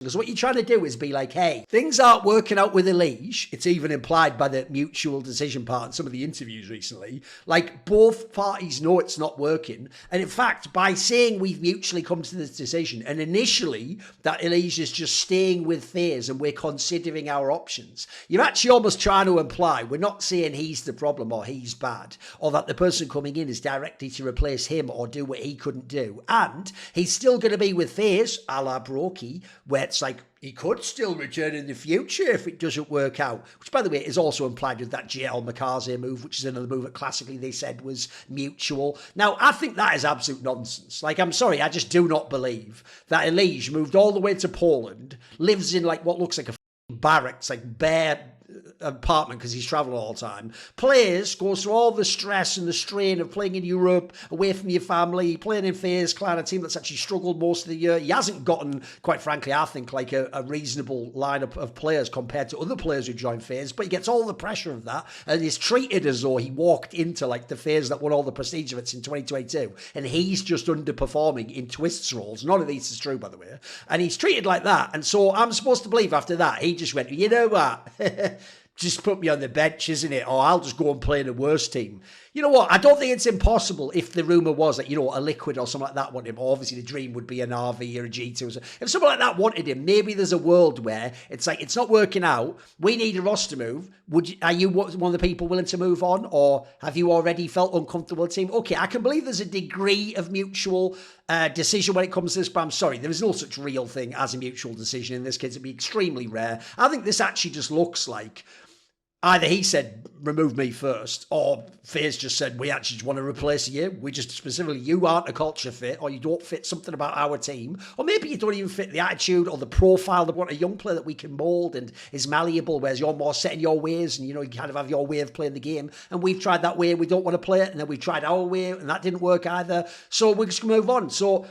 Because what you're trying to do is be like, hey, things aren't working out with EliGe. It's even implied by the mutual decision part in some of the interviews recently. Like, both parties know it's not working. And in fact, by saying we've mutually come to this decision, and initially that EliGe is just staying with FaZe and we're considering our options, you're actually almost trying to imply we're not saying he's the problem or he's bad, or that the person coming in is directly to replace him or do what he couldn't do. And he's still going to be with FaZe, a la Brokey, where it's like, he could still return in the future if it doesn't work out. Which, by the way, is also implied with that JL Makaze move, which is another move that classically they said was mutual. Now, I think that is absolute nonsense. Like, I'm sorry, I just do not believe that EliGe moved all the way to Poland, lives in, like, what looks like a barracks, like bare apartment because he's traveling all the time, plays, goes through all the stress and the strain of playing in Europe, away from your family, playing in FaZe Clan, a team that's actually struggled most of the year. He hasn't gotten, quite frankly, I think, like a reasonable lineup of players compared to other players who joined FaZe, but he gets all the pressure of that and is treated as though he walked into like the FaZe that won all the prestige events in 2022 and he's just underperforming in Twist's roles. None of this is true, by the way. And he's treated like that. And so I'm supposed to believe after that, he just went, you know what? Just put me on the bench, isn't it? Or I'll just go and play in a worse team. You know what? I don't think it's impossible if the rumour was that, you know, a Liquid or something like that wanted him. Or obviously the dream would be an RV or a G2. Or if someone like that wanted him, maybe there's a world where it's like, it's not working out. We need a roster move. Are you one of the people willing to move on? Or have you already felt uncomfortable with the team? Okay, I can believe there's a degree of mutual decision when it comes to this, but I'm sorry, there is no such real thing as a mutual decision in this case. It'd be extremely rare. I think this actually just looks like either he said, remove me first, or FaZe just said, we actually just want to replace you. We just specifically, you aren't a culture fit, or you don't fit something about our team. Or maybe you don't even fit the attitude or the profile. They want a young player that we can mould and is malleable, whereas you're more set in your ways and, you know, you kind of have your way of playing the game. And we've tried that way and we don't want to play it. And then we tried our way and that didn't work either. So we're just going to move on. So